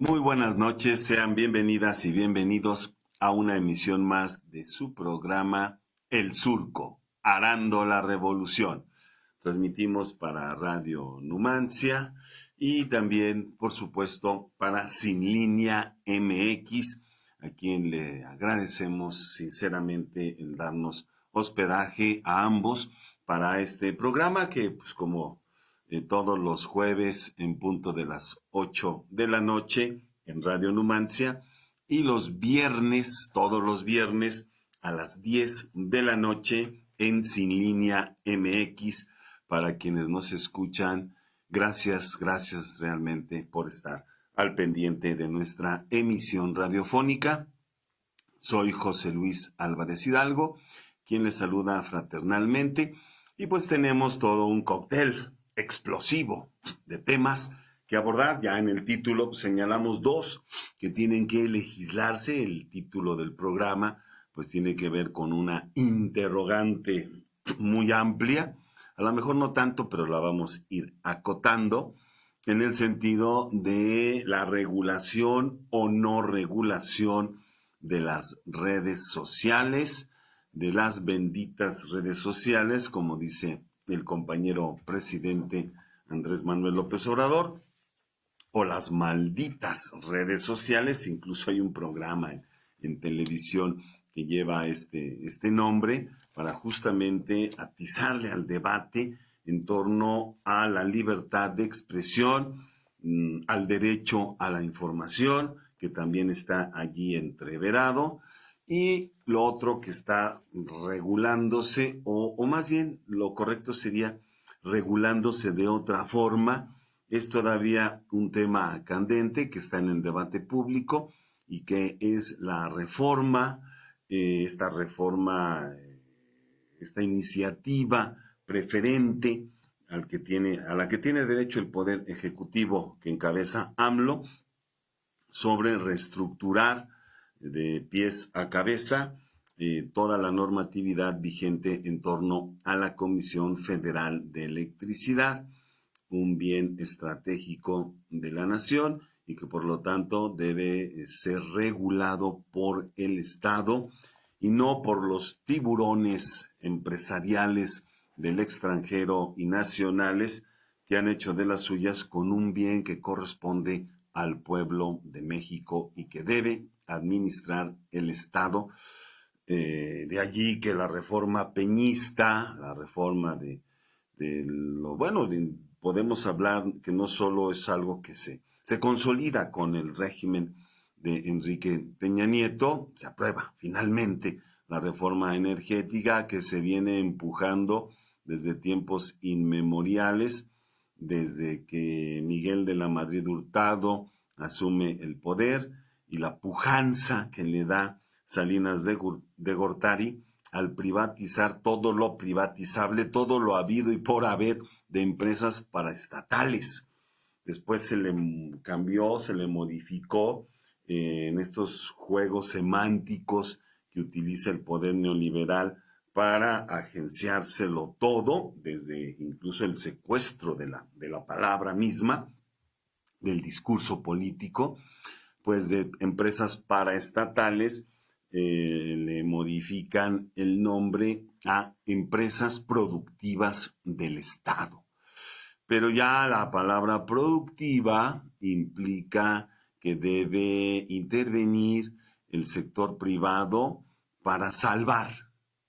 Muy buenas noches, sean bienvenidas y bienvenidos a una emisión más de su programa El Surco, Arando la Revolución. Transmitimos para Radio Numancia y también, por supuesto, para Sin Línea MX, a quien le agradecemos sinceramente el darnos hospedaje a ambos para este programa que, pues como todos los jueves en punto de las 8 de la noche en Radio Numancia y los viernes, todos los viernes a las 10 de la noche en Sin Línea MX. Para quienes nos escuchan, gracias realmente por estar al pendiente de nuestra emisión radiofónica. Soy José Luis Álvarez Hidalgo, quien les saluda fraternalmente, y pues tenemos todo un cóctel explosivo de temas que abordar. Ya en el título señalamos dos que tienen que legislarse. El título del programa pues tiene que ver con una interrogante muy amplia, a lo mejor no tanto, pero la vamos a ir acotando en el sentido de la regulación o no regulación de las redes sociales, de las benditas redes sociales, como dice el compañero presidente Andrés Manuel López Obrador, o las malditas redes sociales. Incluso hay un programa en televisión que lleva este nombre para justamente atizarle al debate en torno a la libertad de expresión, al derecho a la información, que también está allí entreverado, y lo otro que está regulándose, o más bien lo correcto sería regulándose de otra forma. Es todavía un tema candente que está en el debate público y que es la reforma, esta reforma, esta iniciativa preferente a la que tiene derecho el Poder Ejecutivo que encabeza AMLO, sobre reestructurar de pies a cabeza toda la normatividad vigente en torno a la Comisión Federal de Electricidad, un bien estratégico de la nación y que por lo tanto debe ser regulado por el Estado y no por los tiburones empresariales del extranjero y nacionales que han hecho de las suyas con un bien que corresponde al pueblo de México y que debe administrar el Estado. De allí que la reforma peñista, la reforma de lo bueno, podemos hablar que no solo es algo que se consolida con el régimen de Enrique Peña Nieto, se aprueba finalmente la reforma energética que se viene empujando desde tiempos inmemoriales, desde que Miguel de la Madrid Hurtado asume el poder y la pujanza que le da Salinas de Gortari al privatizar todo lo privatizable, todo lo habido y por haber de empresas paraestatales. Después se le cambió, se le modificó en estos juegos semánticos que utiliza el poder neoliberal para agenciárselo todo, desde incluso el secuestro de la palabra misma, del discurso político, pues de empresas paraestatales le modifican el nombre a empresas productivas del Estado. Pero ya la palabra productiva implica que debe intervenir el sector privado para salvar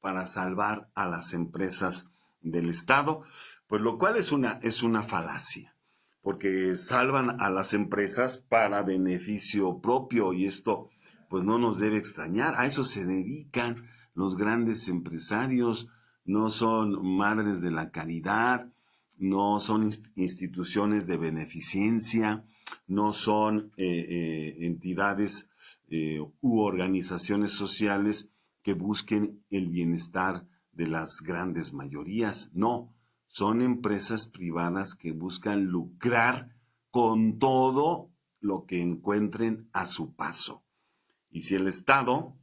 a las empresas del Estado, pues lo cual es una falacia, porque salvan a las empresas para beneficio propio y esto pues no nos debe extrañar. A eso se dedican los grandes empresarios, no son madres de la caridad, no son instituciones de beneficencia, no son entidades u organizaciones sociales que busquen el bienestar de las grandes mayorías. No, son empresas privadas que buscan lucrar con todo lo que encuentren a su paso. Y si el Estado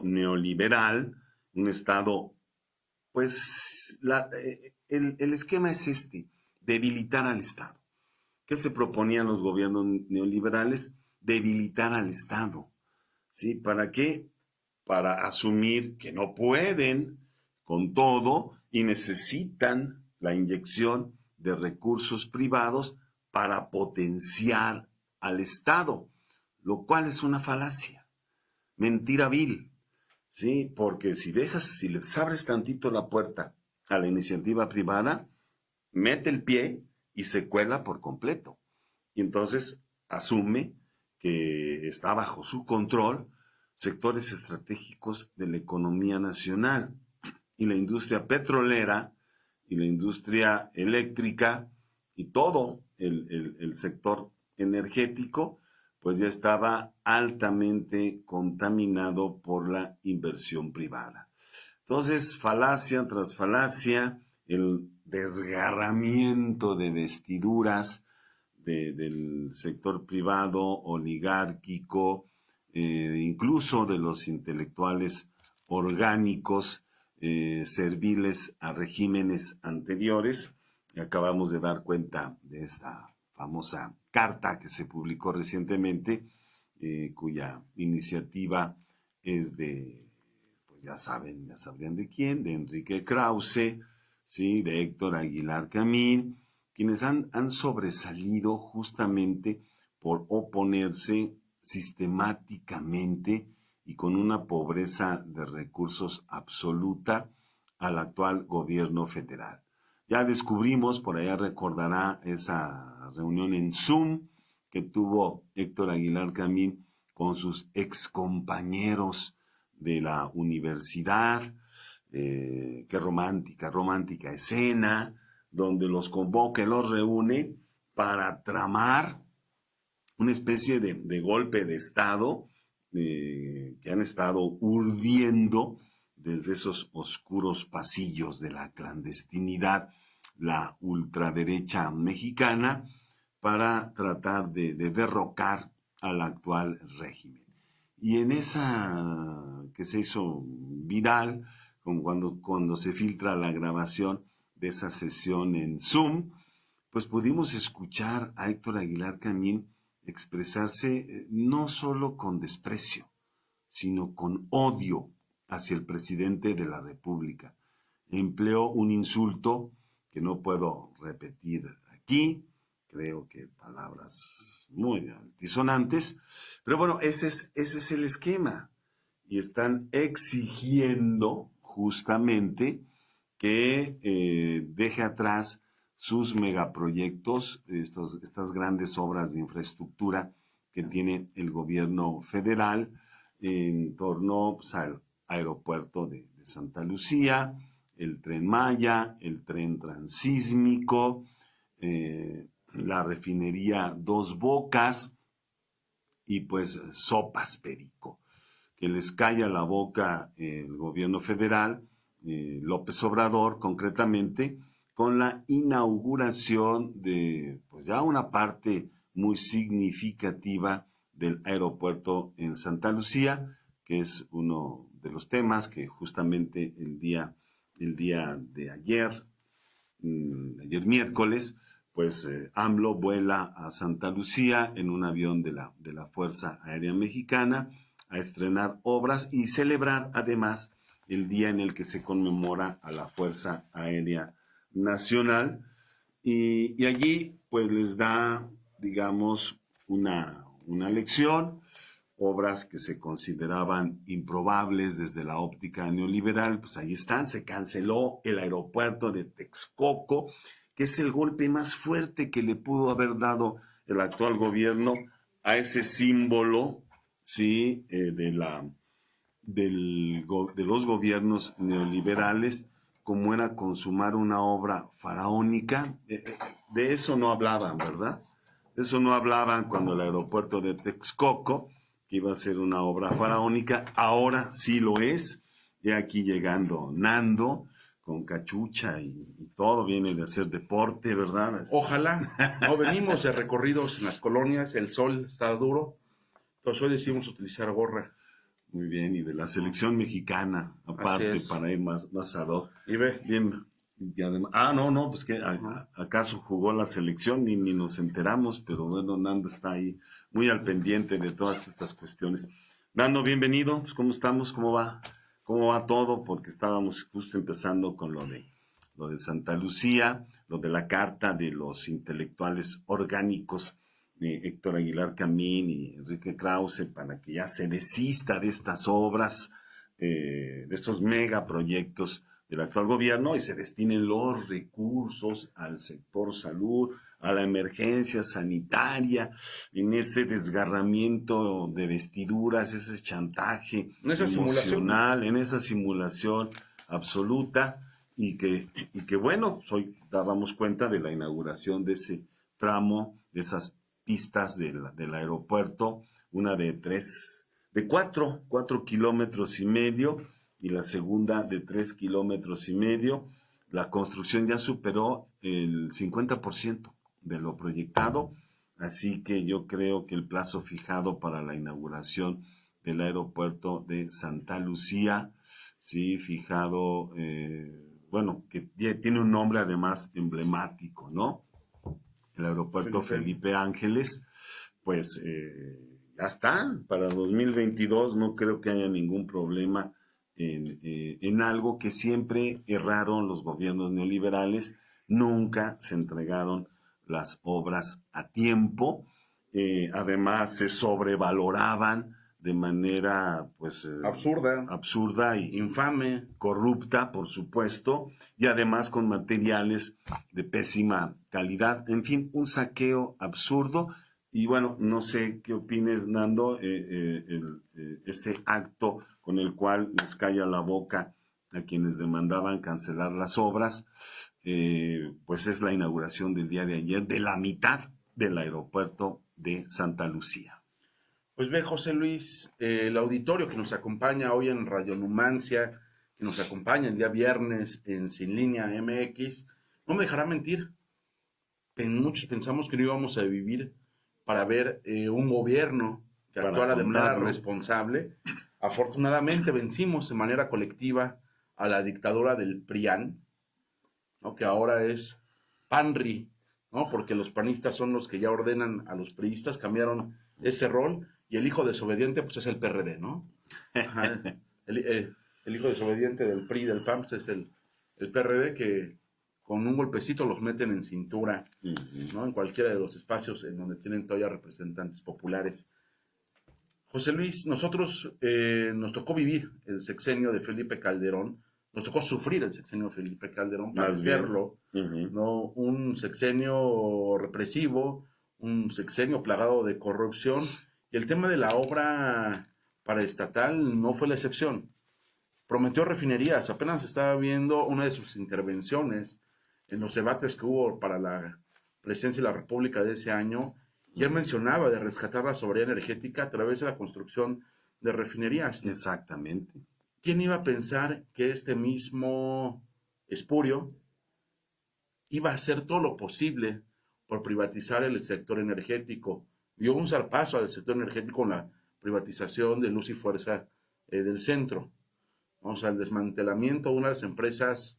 neoliberal, un Estado, pues el esquema es este, debilitar al Estado. ¿Qué se proponían los gobiernos neoliberales? Debilitar al Estado. ¿Sí? ¿Para qué? Para asumir que no pueden con todo y necesitan la inyección de recursos privados para potenciar al Estado, lo cual es una falacia, mentira vil, ¿sí? Porque si les abres tantito la puerta a la iniciativa privada, mete el pie y se cuela por completo. Y entonces asume que está bajo su control sectores estratégicos de la economía nacional. Y la industria petrolera y la industria eléctrica y todo el sector energético, pues ya estaba altamente contaminado por la inversión privada. Entonces, falacia tras falacia, el desgarramiento de vestiduras del sector privado, oligárquico, incluso de los intelectuales orgánicos, serviles a regímenes anteriores. Acabamos de dar cuenta de esta famosa carta que se publicó recientemente, cuya iniciativa es de, pues ya sabrían de quién, de Enrique Krause, ¿sí? De Héctor Aguilar Camín, quienes han sobresalido justamente por oponerse sistemáticamente y con una pobreza de recursos absoluta al actual gobierno federal. Ya descubrimos, por allá recordará esa reunión en Zoom que tuvo Héctor Aguilar Camín con sus excompañeros de la universidad. Qué romántica escena, donde los convoca y los reúne para tramar una especie de golpe de Estado que han estado urdiendo desde esos oscuros pasillos de la clandestinidad, la ultraderecha mexicana, para tratar de derrocar al actual régimen. Y en esa que se hizo viral, como cuando se filtra la grabación de esa sesión en Zoom, pues pudimos escuchar a Héctor Aguilar Camín expresarse no solo con desprecio, sino con odio hacia el presidente de la República. Empleó un insulto que no puedo repetir aquí, creo que palabras muy altisonantes, pero bueno, ese es el esquema. Y están exigiendo justamente que deje atrás sus megaproyectos, estas grandes obras de infraestructura que tiene el gobierno federal en torno, pues, al aeropuerto de Santa Lucía, el Tren Maya, el tren transísmico, la refinería Dos Bocas y pues sopas perico, que les calla la boca el gobierno federal, López Obrador concretamente, con la inauguración de pues ya una parte muy significativa del aeropuerto en Santa Lucía, que es uno de los temas que justamente el día de ayer, ayer miércoles, pues AMLO vuela a Santa Lucía en un avión de la Fuerza Aérea Mexicana a estrenar obras y celebrar además el día en el que se conmemora a la Fuerza Aérea Nacional. Y allí pues les da, digamos, una lección, obras que se consideraban improbables desde la óptica neoliberal, pues ahí están. Se canceló el aeropuerto de Texcoco, que es el golpe más fuerte que le pudo haber dado el actual gobierno a ese símbolo, ¿sí? De los gobiernos neoliberales, como era consumar una obra faraónica. De eso no hablaban, ¿verdad? De eso no hablaban cuando el aeropuerto de Texcoco, que iba a ser una obra faraónica, ahora sí lo es. Y aquí llegando Nando, con cachucha y todo, viene de hacer deporte, ¿verdad? Ojalá, no venimos de recorridos en las colonias, el sol está duro, entonces hoy decidimos utilizar gorra. Muy bien, y de la selección mexicana, aparte, para ir más ad hoc. Y ve. Y además, no, pues que acaso jugó la selección, ni nos enteramos, pero bueno, Nando está ahí muy al pendiente de todas estas cuestiones. Nando, bienvenido, pues ¿cómo estamos? ¿Cómo va todo? Porque estábamos justo empezando con lo de Santa Lucía, lo de la carta de los intelectuales orgánicos, Héctor Aguilar Camín y Enrique Krause, para que ya se desista de estas obras, de estos megaproyectos del actual gobierno y se destinen los recursos al sector salud, a la emergencia sanitaria, en ese desgarramiento de vestiduras, ese chantaje En esa emocional, en esa simulación absoluta, y que bueno, hoy dábamos cuenta de la inauguración de ese tramo, de esas pistas del aeropuerto, una de 4,5 kilómetros, y la segunda de 3,5 kilómetros. La construcción ya superó el 50% de lo proyectado, así que yo creo que el plazo fijado para la inauguración del aeropuerto de Santa Lucía, sí, fijado, bueno, que tiene un nombre además emblemático, ¿no? El aeropuerto Felipe Ángeles, pues ya está, para 2022 no creo que haya ningún problema en algo que siempre erraron los gobiernos neoliberales, nunca se entregaron las obras a tiempo, además se sobrevaloraban de manera pues absurda y infame, corrupta, por supuesto, y además con materiales de pésima calidad. En fin, un saqueo absurdo. Y bueno, no sé qué opines, Nando, ese acto con el cual les calla la boca a quienes demandaban cancelar las obras, pues es la inauguración del día de ayer de la mitad del aeropuerto de Santa Lucía. Pues ve, José Luis, el auditorio que nos acompaña hoy en Radio Numancia, que nos acompaña el día viernes en Sin Línea MX, no me dejará mentir. Muchos pensamos que no íbamos a vivir para ver un gobierno que actuara de manera responsable. Afortunadamente vencimos de manera colectiva a la dictadura del PRIAN, ¿no? Que ahora es PANRI, ¿no? Porque los panistas son los que ya ordenan a los priistas, cambiaron ese rol, y el hijo desobediente pues es el PRD, ¿no? Ajá. El hijo desobediente del PRI, del PAN, pues es el PRD, que con un golpecito los meten en cintura, ¿no? En cualquiera de los espacios en donde tienen todavía representantes populares. José Luis, nosotros nos tocó vivir el sexenio de Felipe Calderón, nos tocó sufrir el sexenio de Felipe Calderón, padecerlo, ¿no? Un sexenio represivo, un sexenio plagado de corrupción, y el tema de la obra paraestatal no fue la excepción. Prometió refinerías, apenas estaba viendo una de sus intervenciones en los debates que hubo para la presidencia de la República de ese año, y él mencionaba de rescatar la soberanía energética a través de la construcción de refinerías. Exactamente. ¿Quién iba a pensar que este mismo espurio iba a hacer todo lo posible por privatizar el sector energético? Dio un zarpazo al sector energético con la privatización de Luz y Fuerza del Centro. O sea, el desmantelamiento de una de las empresas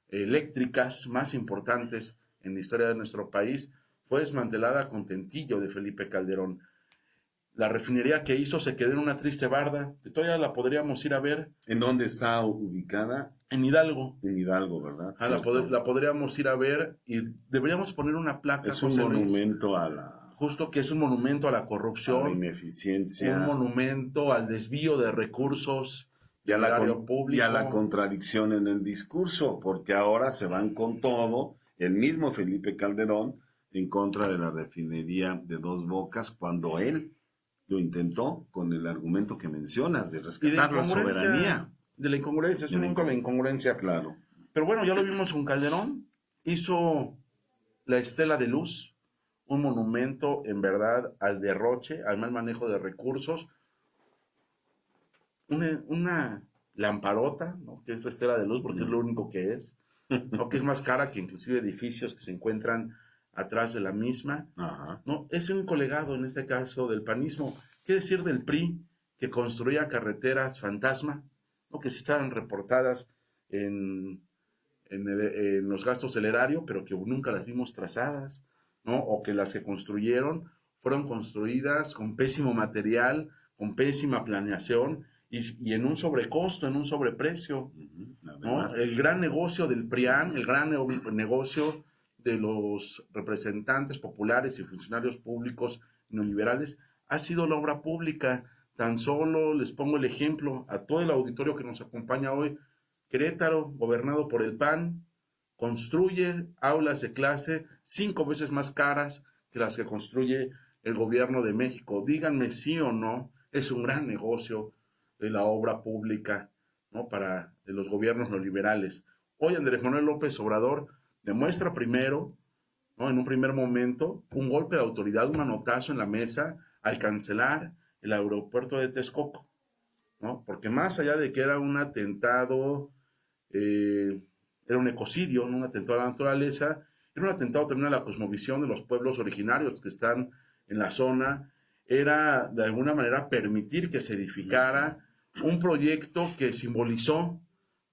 eléctricas más importantes en la historia de nuestro país fue desmantelada a contentillo de Felipe Calderón. La refinería que hizo se quedó en una triste barda, que todavía la podríamos ir a ver. ¿En dónde está ubicada? En Hidalgo. En Hidalgo, ¿verdad? La podríamos ir a ver, y deberíamos poner una placa. Es un monumento a la... Justo, que es un monumento a la corrupción. A la ineficiencia. Un monumento al desvío de recursos y a la contradicción en el discurso, porque ahora se van con todo, el mismo Felipe Calderón, en contra de la refinería de Dos Bocas, cuando él lo intentó con el argumento que mencionas, de rescatar la soberanía. De la incongruencia, es un momento de la incongruencia. Claro. Pero bueno, ya lo vimos con Calderón, hizo la Estela de Luz, un monumento en verdad al derroche, al mal manejo de recursos, una lamparota, ¿no? Que es la Estela de Luz, porque es lo único que es, ¿no? Que es más cara que inclusive edificios que se encuentran atrás de la misma. Ajá. ¿No? Es un colegado, en este caso, del panismo. ¿Qué decir del PRI, que construía carreteras fantasma, ¿no? Que sí estaban reportadas en en los gastos del erario, pero que nunca las vimos trazadas, ¿no? O que las que construyeron fueron construidas con pésimo material, con pésima planeación y en un sobrecosto, en un sobreprecio, ¿no? El gran negocio del PRIAN, el gran negocio de los representantes populares y funcionarios públicos neoliberales ha sido la obra pública. Tan solo les pongo el ejemplo a todo el auditorio que nos acompaña hoy. Querétaro, gobernado por el PAN, construye aulas de clase 5 veces más caras que las que construye el gobierno de México. Díganme sí o no, es un gran negocio de la obra pública, ¿no? Para los gobiernos neoliberales. Hoy Andrés Manuel López Obrador demuestra primero, ¿no? En un primer momento, un golpe de autoridad, un manotazo en la mesa al cancelar el aeropuerto de Texcoco, ¿no? Porque más allá de que era un atentado, era un ecocidio, ¿no? Un atentado a la naturaleza, era un atentado también a la cosmovisión de los pueblos originarios que están en la zona, era de alguna manera permitir que se edificara un proyecto que simbolizó,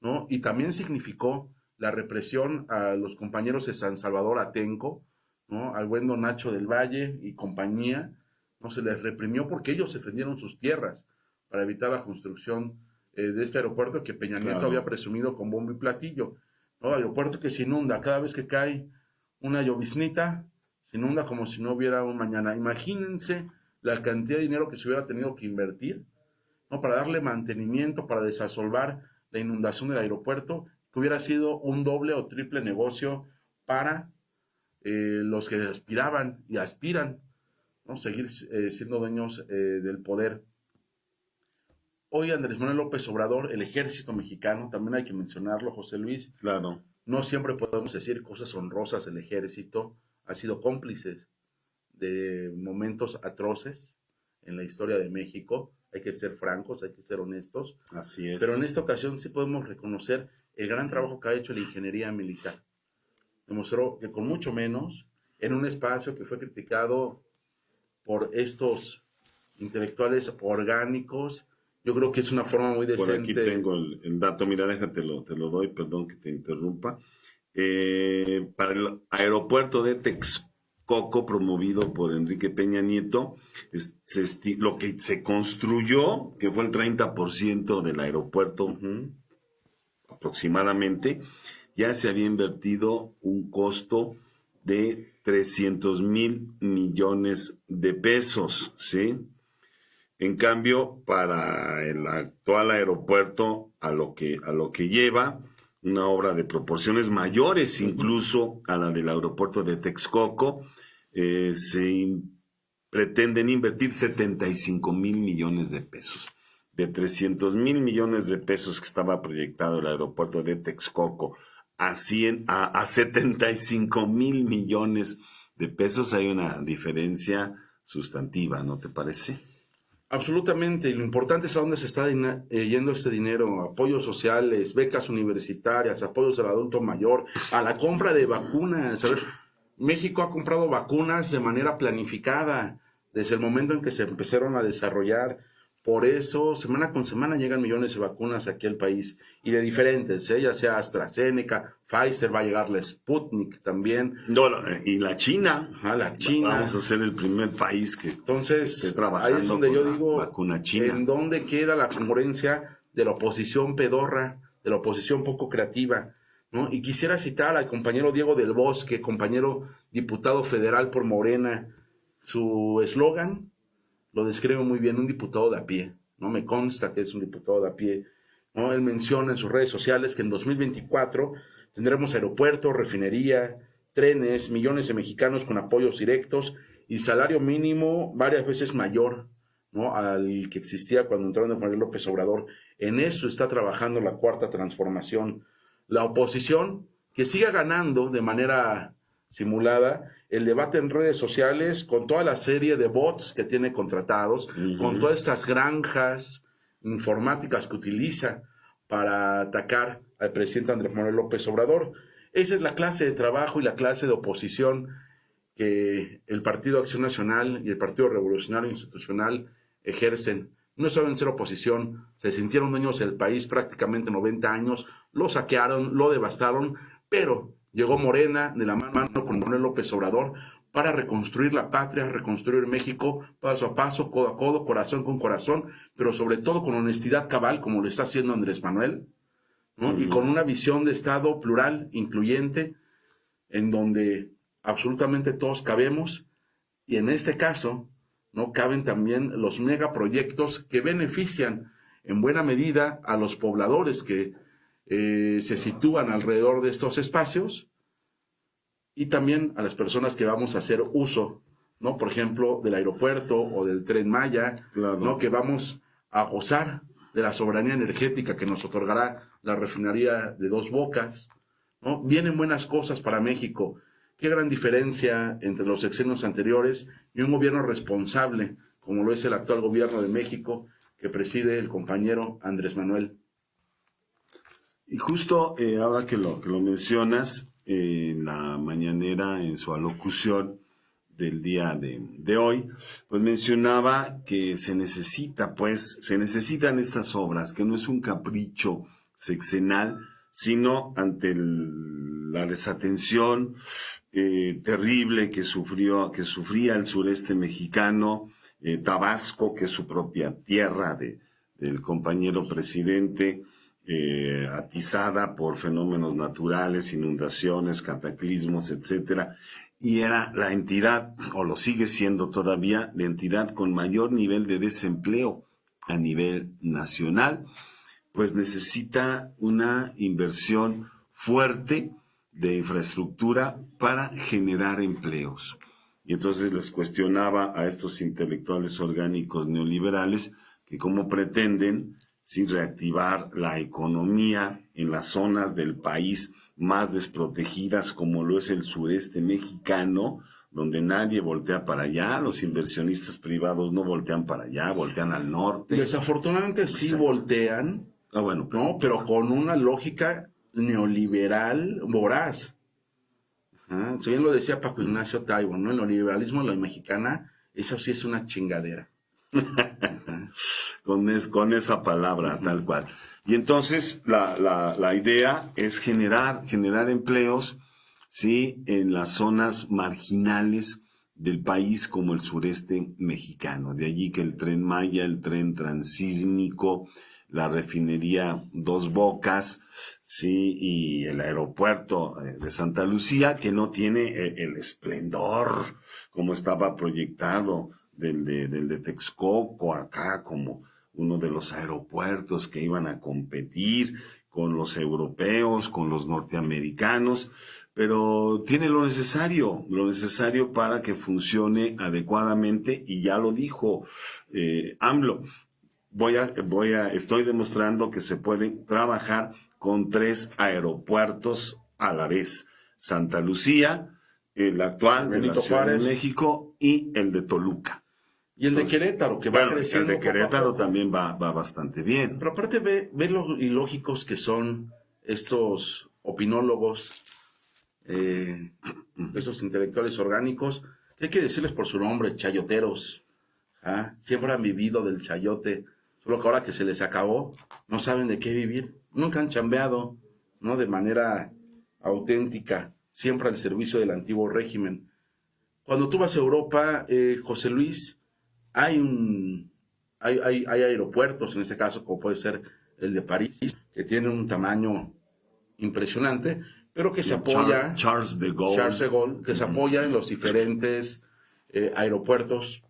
¿no? Y también significó la represión a los compañeros de San Salvador Atenco, ¿no? Al buen don Nacho del Valle y compañía, no se les reprimió porque ellos defendieron sus tierras para evitar la construcción de este aeropuerto que Peña Nieto había presumido con bombo y platillo, ¿no? Aeropuerto que se inunda cada vez que cae una lloviznita, se inunda como si no hubiera un mañana. Imagínense la cantidad de dinero que se hubiera tenido que invertir, ¿no? Para darle mantenimiento, para desasolvar la inundación del aeropuerto, que hubiera sido un doble o triple negocio para los que aspiraban y aspiran, ¿no? Seguir siendo dueños del poder. Hoy Andrés Manuel López Obrador, el ejército mexicano, también hay que mencionarlo, José Luis. Claro. No siempre podemos decir cosas honrosas. El ejército ha sido cómplice de momentos atroces en la historia de México. Hay que ser francos, hay que ser honestos. Así es. Pero en esta ocasión sí podemos reconocer el gran trabajo que ha hecho la ingeniería militar. Demostró que con mucho menos, en un espacio que fue criticado por estos intelectuales orgánicos, yo creo que es una forma muy decente. Por aquí tengo el dato, mira, déjate te lo doy, perdón que te interrumpa. Para el aeropuerto de Texcoco, promovido por Enrique Peña Nieto, lo que se construyó, que fue el 30% del aeropuerto, aproximadamente, ya se había invertido un costo de 300,000 millones de pesos, ¿sí? En cambio, para el actual aeropuerto, a lo que lleva, una obra de proporciones mayores incluso a la del aeropuerto de Texcoco, pretenden invertir 75,000 millones de pesos. De 300,000 millones de pesos que estaba proyectado el aeropuerto de Texcoco a 75,000 millones de pesos, hay una diferencia sustantiva, ¿no te parece? Absolutamente, y lo importante es a dónde se está yendo este dinero: apoyos sociales, becas universitarias, apoyos al adulto mayor, a la compra de vacunas. A ver, México ha comprado vacunas de manera planificada desde el momento en que se empezaron a desarrollar. Por eso, semana con semana llegan millones de vacunas aquí al país, y de diferentes, ya sea AstraZeneca, Pfizer, va a llegar la Sputnik también. No, y la China. Ajá, la China. Vamos a ser el primer país que esté trabajando ahí es donde yo digo, vacuna china. ¿En dónde queda la congruencia de la oposición pedorra, de la oposición poco creativa, ¿no? Y quisiera citar al compañero Diego del Bosque, compañero diputado federal por Morena. Su eslogan lo describe muy bien: un diputado de a pie, ¿no? Me consta que es un diputado de a pie, ¿no? Él menciona en sus redes sociales que en 2024 tendremos aeropuerto, refinería, trenes, millones de mexicanos con apoyos directos y salario mínimo varias veces mayor, ¿no?, al que existía cuando entró Andrés Manuel López Obrador. En eso está trabajando la Cuarta Transformación. La oposición, que siga ganando de manera simulada el debate en redes sociales con toda la serie de bots que tiene contratados, con todas estas granjas informáticas que utiliza para atacar al presidente Andrés Manuel López Obrador. Esa es la clase de trabajo y la clase de oposición que el Partido Acción Nacional y el Partido Revolucionario Institucional ejercen. No saben ser oposición, se sintieron dueños del país prácticamente 90 años, lo saquearon, lo devastaron, pero llegó Morena de la mano con Manuel López Obrador para reconstruir la patria, reconstruir México paso a paso, codo a codo, corazón con corazón, pero sobre todo con honestidad cabal, como lo está haciendo Andrés Manuel, ¿no? Y con una visión de Estado plural, incluyente, en donde absolutamente todos cabemos, y en este caso, ¿no?, caben también los megaproyectos que benefician en buena medida a los pobladores que se sitúan alrededor de estos espacios, y también a las personas que vamos a hacer uso, ¿no?, por ejemplo, del aeropuerto o del Tren Maya, Claro. ¿no?, que vamos a gozar de la soberanía energética que nos otorgará la refinería de Dos Bocas, ¿no? Vienen buenas cosas para México. Qué gran diferencia entre los sexenios anteriores y un gobierno responsable, como lo es el actual gobierno de México, que preside el compañero Andrés Manuel. Y justo ahora que lo mencionas, en la mañanera, en su alocución del día de hoy, pues mencionaba que se necesitan estas obras, que no es un capricho sexenal, sino ante la desatención terrible que sufría el sureste mexicano, Tabasco, que es su propia tierra del compañero presidente, atizada por fenómenos naturales, inundaciones, cataclismos, etcétera, y era la entidad, o lo sigue siendo todavía, la entidad con mayor nivel de desempleo a nivel nacional, pues necesita una inversión fuerte de infraestructura para generar empleos. Y entonces les cuestionaba a estos intelectuales orgánicos neoliberales que cómo pretenden sin reactivar la economía en las zonas del país más desprotegidas como lo es el sureste mexicano, donde nadie voltea para allá, los inversionistas privados no voltean para allá, voltean al norte. Desafortunadamente sí voltean, bueno, ¿no?, pero con una lógica neoliberal voraz. Si bien lo decía Paco Ignacio Taibo, ¿no?, el neoliberalismo de la mexicana, eso sí es una chingadera. con esa palabra, tal cual. Y entonces la idea es generar empleos, sí, en las zonas marginales del país como el sureste mexicano. De allí que el Tren Maya, el tren transísmico, la refinería Dos Bocas, sí, y el aeropuerto de Santa Lucía, que no tiene el esplendor como estaba proyectado del de Texcoco acá como uno de los aeropuertos que iban a competir con los europeos, con los norteamericanos, pero tiene lo necesario para que funcione adecuadamente, y ya lo dijo AMLO. Estoy demostrando que se pueden trabajar con 3 aeropuertos a la vez: Santa Lucía, el actual de la Ciudad de México, y el de Toluca. Y el de Querétaro, que va creciendo. El de Querétaro también va bastante bien. Pero aparte ve lo ilógicos que son estos opinólogos, estos intelectuales orgánicos, que hay que decirles por su nombre, chayoteros. Siempre han vivido del chayote, solo que ahora que se les acabó, no saben de qué vivir. Nunca han chambeado, ¿no?, de manera auténtica, siempre al servicio del antiguo régimen. Cuando tú vas a Europa, José Luis, hay aeropuertos, en este caso, como puede ser el de París, que tiene un tamaño impresionante, pero que se apoya... Charles de Gaulle, que se apoya en los diferentes aeropuertos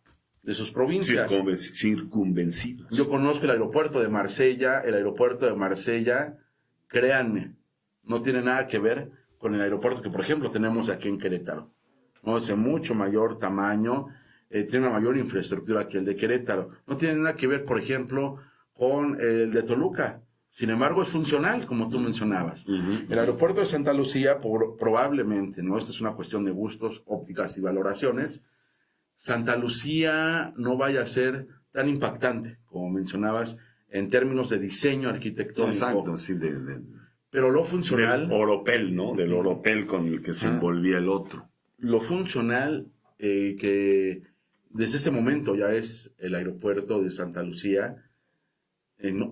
de sus provincias. Circunvencidos. Yo conozco el aeropuerto de Marsella. El aeropuerto de Marsella, créanme, no tiene nada que ver con el aeropuerto que, por ejemplo, tenemos aquí en Querétaro, ¿no? Es de mucho mayor tamaño, tiene una mayor infraestructura que el de Querétaro. No tiene nada que ver, por ejemplo, con el de Toluca. Sin embargo, es funcional, como tú mencionabas. El aeropuerto de Santa Lucía, probablemente, ¿no?, esta es una cuestión de gustos, ópticas y valoraciones, Santa Lucía no vaya a ser tan impactante, como mencionabas, en términos de diseño arquitectónico. Exacto, sí, pero lo funcional... Del oropel, ¿no? Del oropel con el que se envolvía el otro. Lo funcional que desde este momento ya es el aeropuerto de Santa Lucía,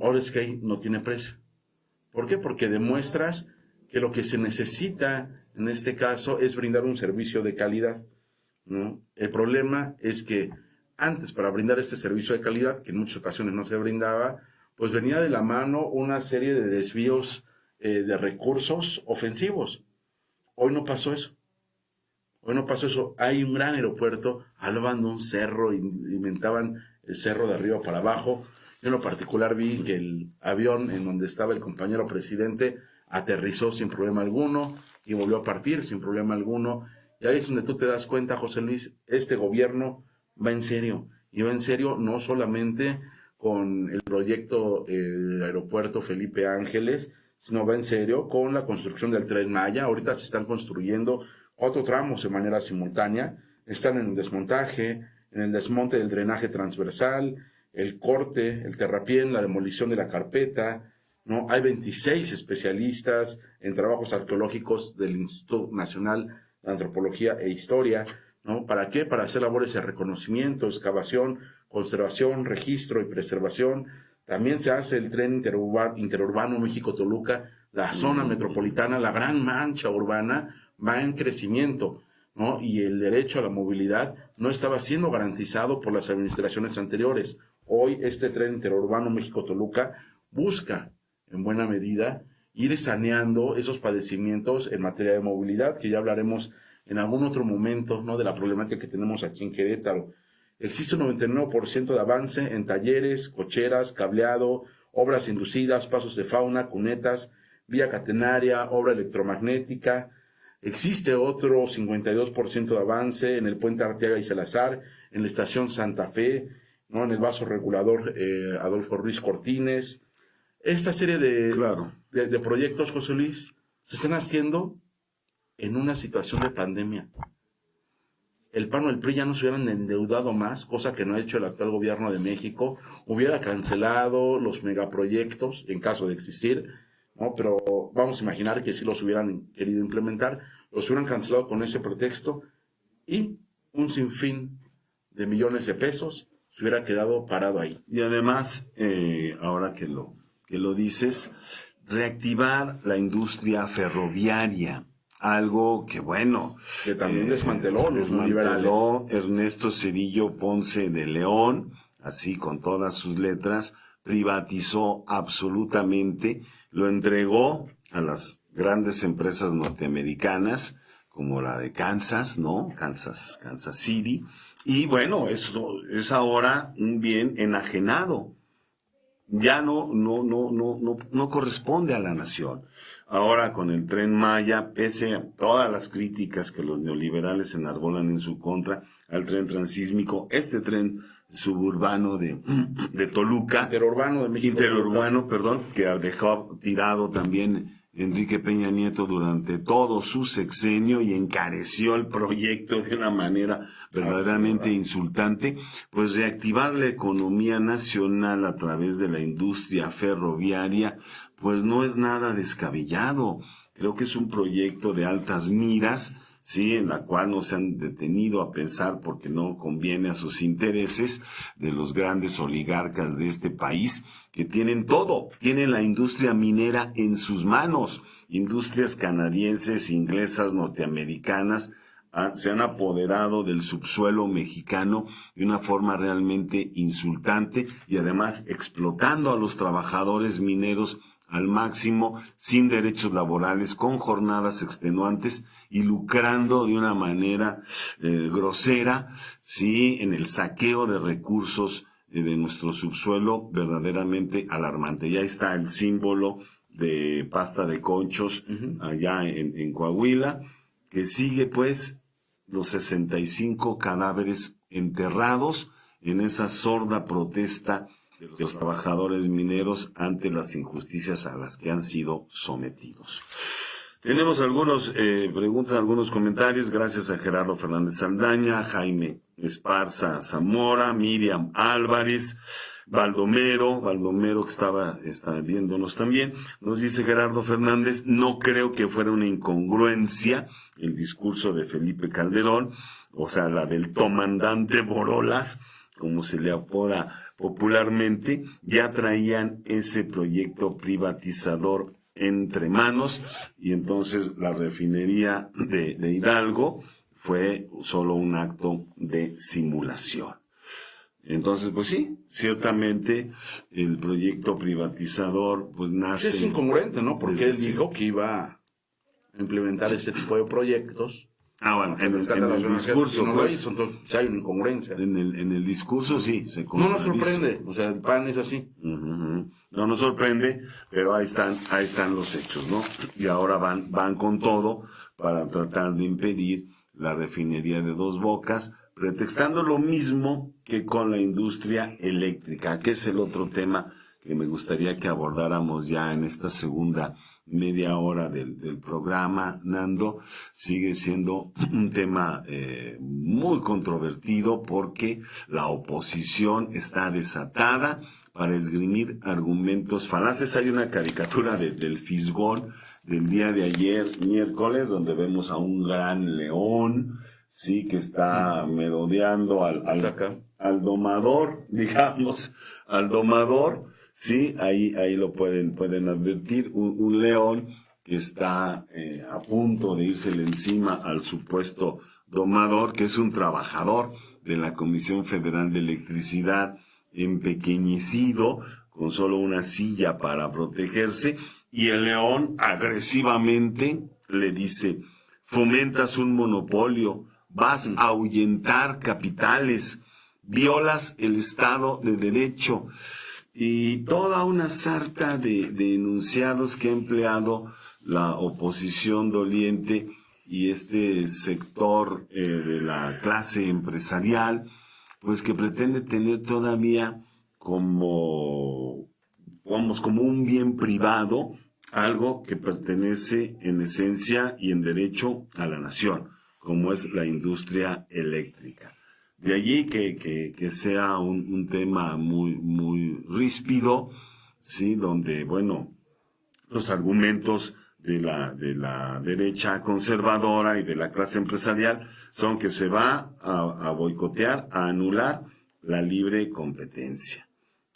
ahora es que no tiene precio. ¿Por qué? Porque demuestras que lo que se necesita en este caso es brindar un servicio de calidad, ¿no? El problema es que antes, para brindar este servicio de calidad, que en muchas ocasiones no se brindaba, pues venía de la mano una serie de desvíos de recursos ofensivos. Hoy no pasó eso. Hoy no pasó eso. Hay un gran aeropuerto, hablaban de un cerro, inventaban el cerro de arriba para abajo. Yo en lo particular vi que el avión en donde estaba el compañero presidente aterrizó sin problema alguno y volvió a partir sin problema alguno. Y ahí es donde tú te das cuenta, José Luis, este gobierno va en serio. Y va en serio no solamente con el proyecto del aeropuerto Felipe Ángeles, sino va en serio con la construcción del Tren Maya. Ahorita se están construyendo 4 tramos de manera simultánea. Están en el desmontaje, en el desmonte del drenaje transversal, el corte, el terrapién, la demolición de la carpeta, ¿no? Hay 26 especialistas en trabajos arqueológicos del Instituto Nacional de Antropología e Historia, ¿no? ¿Para qué? Para hacer labores de reconocimiento, excavación, conservación, registro y preservación. También se hace el tren interurbano México-Toluca, la zona metropolitana, la gran mancha urbana va en crecimiento, ¿no? Y el derecho a la movilidad no estaba siendo garantizado por las administraciones anteriores. Hoy este tren interurbano México-Toluca busca, en buena medida, ir saneando esos padecimientos en materia de movilidad, que ya hablaremos en algún otro momento, ¿no? De la problemática que tenemos aquí en Querétaro. Existe un 99% de avance en talleres, cocheras, cableado, obras inducidas, pasos de fauna, cunetas, vía catenaria, obra electromagnética. Existe otro 52% de avance en el puente Arteaga y Salazar, en la estación Santa Fe, ¿no? En el vaso regulador Adolfo Ruiz Cortines. Esta serie de proyectos, José Luis, se están haciendo en una situación de pandemia. El PAN o el PRI ya no se hubieran endeudado más, cosa que no ha hecho el actual gobierno de México, hubiera cancelado los megaproyectos en caso de existir, ¿no? Pero vamos a imaginar que si los hubieran querido implementar, los hubieran cancelado con ese pretexto y un sinfín de millones de pesos se hubiera quedado parado ahí. Y además, ahora que lo dices, reactivar la industria ferroviaria. Algo que, bueno, que también desmanteló los liberales. Ernesto Zedillo Ponce de León, así con todas sus letras, privatizó absolutamente, lo entregó a las grandes empresas norteamericanas, como la de Kansas, ¿no? Kansas City. Y bueno, eso es ahora un bien enajenado. Ya no corresponde a la nación. Ahora con el Tren Maya, pese a todas las críticas que los neoliberales enarbolan en su contra al tren transísmico, este tren suburbano de Toluca, interurbano de México, que dejó tirado también Enrique Peña Nieto durante todo su sexenio y encareció el proyecto de una manera verdaderamente insultante, pues reactivar la economía nacional a través de la industria ferroviaria, pues no es nada descabellado. Creo que es un proyecto de altas miras, sí, en la cual no se han detenido a pensar porque no conviene a sus intereses de los grandes oligarcas de este país, que tienen todo, tienen la industria minera en sus manos, industrias canadienses, inglesas, norteamericanas, se han apoderado del subsuelo mexicano de una forma realmente insultante y además explotando a los trabajadores mineros al máximo, sin derechos laborales, con jornadas extenuantes y lucrando de una manera grosera, sí, en el saqueo de recursos de nuestro subsuelo verdaderamente alarmante. Ya está el símbolo de pasta de conchos allá en Coahuila, que sigue pues los 65 cadáveres enterrados en esa sorda protesta de los trabajadores mineros ante las injusticias a las que han sido sometidos. Tenemos algunas preguntas, algunos comentarios, gracias a Gerardo Fernández Saldaña, Jaime Esparza Zamora, Miriam Álvarez, Baldomero que está viéndonos también. Nos dice Gerardo Fernández, no creo que fuera una incongruencia el discurso de Felipe Calderón, o sea, la del comandante Borolas, como se le apoda popularmente, ya traían ese proyecto privatizador entre manos, y entonces la refinería de Hidalgo fue solo un acto de simulación. Entonces, pues sí, ciertamente el proyecto privatizador pues nace... Es incongruente, ¿no? Porque él desde dijo que iba a implementar este tipo de proyectos. bueno, en el discurso, no pues... lo hizo, entonces hay una incongruencia. En el discurso sí, se No nos contradice. sorprende, o sea, el PAN es así. No nos sorprende, pero ahí están los hechos, ¿no? Y ahora van con todo para tratar de impedir la refinería de Dos Bocas, pretextando lo mismo que con la industria eléctrica, que es el otro tema que me gustaría que abordáramos ya en esta segunda media hora del programa, Nando. Sigue siendo un tema muy controvertido porque la oposición está desatada para esgrimir argumentos falaces. Hay una caricatura del Fisgón del día de ayer, miércoles, donde vemos a un gran león, sí, que está merodeando al domador, digamos, al domador, sí, ahí lo pueden advertir, un león que está a punto de írsele encima al supuesto domador, que es un trabajador de la Comisión Federal de Electricidad, empequeñecido, con solo una silla para protegerse, y el león agresivamente le dice: fomentas un monopolio, vas a ahuyentar capitales, violas el Estado de Derecho, y toda una sarta de enunciados que ha empleado la oposición doliente y este sector de la clase empresarial, pues que pretende tener todavía como un bien privado, algo que pertenece en esencia y en derecho a la nación, como es la industria eléctrica. De allí que sea un tema muy ríspido, sí, donde, bueno, los argumentos de la derecha conservadora y de la clase empresarial son que se va a boicotear, a anular la libre competencia.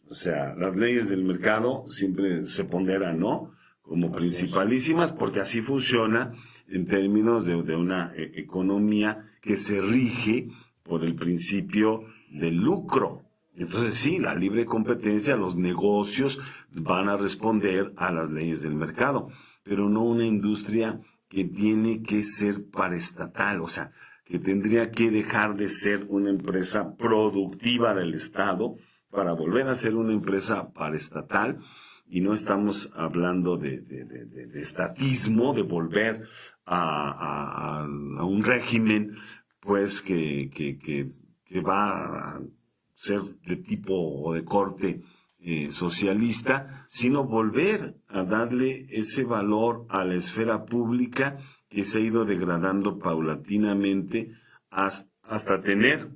O sea, las leyes del mercado siempre se ponderan, ¿no?, como principalísimas, porque así funciona en términos de una economía que se rige por el principio del lucro. Entonces sí, la libre competencia, los negocios van a responder a las leyes del mercado, pero no una industria que tiene que ser paraestatal, o sea, que tendría que dejar de ser una empresa productiva del Estado para volver a ser una empresa paraestatal. Y no estamos hablando de estatismo, de volver a un régimen pues que va a ser de tipo o de corte socialista, sino volver a darle ese valor a la esfera pública que se ha ido degradando paulatinamente hasta tener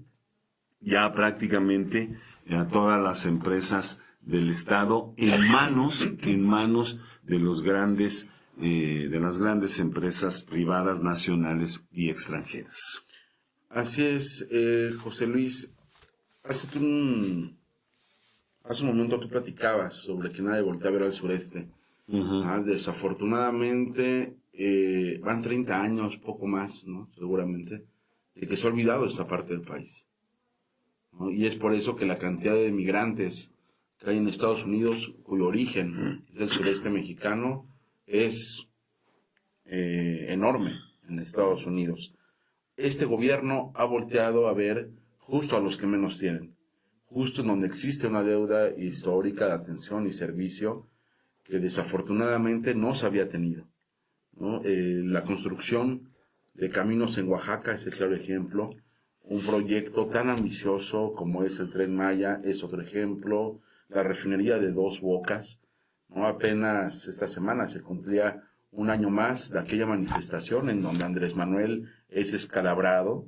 ya prácticamente a todas las empresas del Estado en manos de los grandes de las grandes empresas privadas, nacionales y extranjeras. Así es, José Luis. Hace un momento tú platicabas sobre que nadie voltea a ver al sureste. Desafortunadamente van 30 años, poco más, ¿no?, seguramente, de que se ha olvidado esta parte del país, ¿no? Y es por eso que la cantidad de migrantes que hay en Estados Unidos, cuyo origen es el sureste mexicano, es enorme en Estados Unidos. Este gobierno ha volteado a ver justo a los que menos tienen, justo en donde existe una deuda histórica de atención y servicio que desafortunadamente no se había tenido, ¿no? La construcción de caminos en Oaxaca es el claro ejemplo. Un proyecto tan ambicioso como es el Tren Maya es otro ejemplo. La refinería de Dos Bocas, ¿no? Apenas esta semana se cumplía un año más de aquella manifestación en donde Andrés Manuel es escalabrado,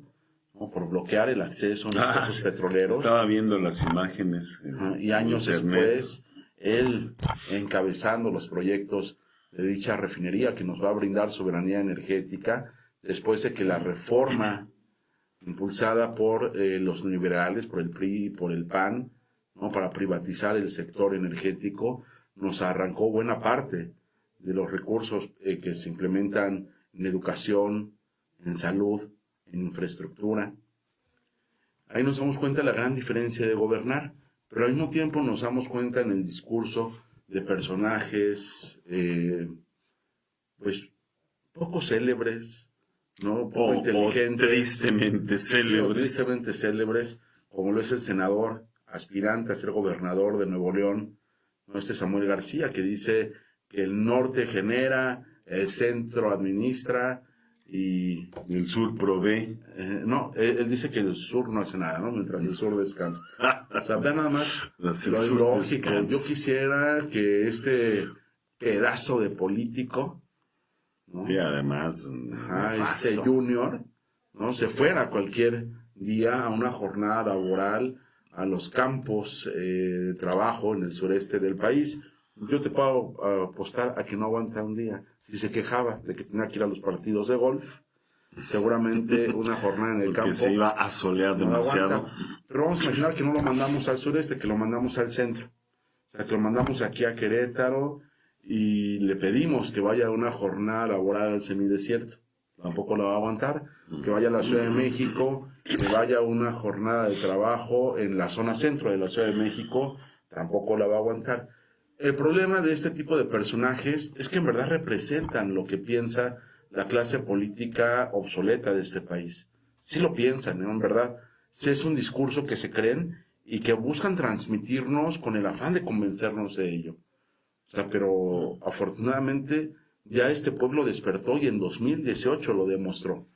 ¿no?, por bloquear el acceso a los pozos petroleros. Estaba viendo las imágenes. Y años después, él encabezando los proyectos de dicha refinería que nos va a brindar soberanía energética, después de que la reforma impulsada por los liberales, por el PRI y por el PAN, ¿no?, para privatizar el sector energético, nos arrancó buena parte de los recursos que se implementan en educación, en salud, en infraestructura. Ahí nos damos cuenta de la gran diferencia de gobernar, pero al mismo tiempo nos damos cuenta en el discurso de personajes, pues, poco célebres, ¿no? Poco inteligentes. Tristemente célebres. Tristemente célebres, como lo es el senador aspirante a ser gobernador de Nuevo León, ¿no? Samuel García, que dice que el norte genera, el centro administra y el sur provee. No, él dice que el sur no hace nada, ¿no? Mientras el sur descansa. O sea, vean nada más lo lógico. Yo quisiera que este pedazo de político, ¿no? Sí, además, Junior, ¿no? Se fuera cualquier día a una jornada laboral a los campos de trabajo en el sureste del país. Yo te puedo apostar a que no aguanta un día. Si se quejaba de que tenía que ir a los partidos de golf, seguramente una jornada en el campo. Que se iba a solear demasiado. Pero vamos a imaginar que no lo mandamos al sureste, que lo mandamos al centro. O sea, que lo mandamos aquí a Querétaro y le pedimos que vaya a una jornada laboral al semidesierto. Tampoco lo va a aguantar. Que vaya a la Ciudad de México, que vaya a una jornada de trabajo en la zona centro de la Ciudad de México, tampoco la va a aguantar. El problema de este tipo de personajes es que en verdad representan lo que piensa la clase política obsoleta de este país. Sí lo piensan, ¿no? En verdad. Sí es un discurso que se creen y que buscan transmitirnos con el afán de convencernos de ello. O sea, pero afortunadamente ya este pueblo despertó y en 2018 lo demostró.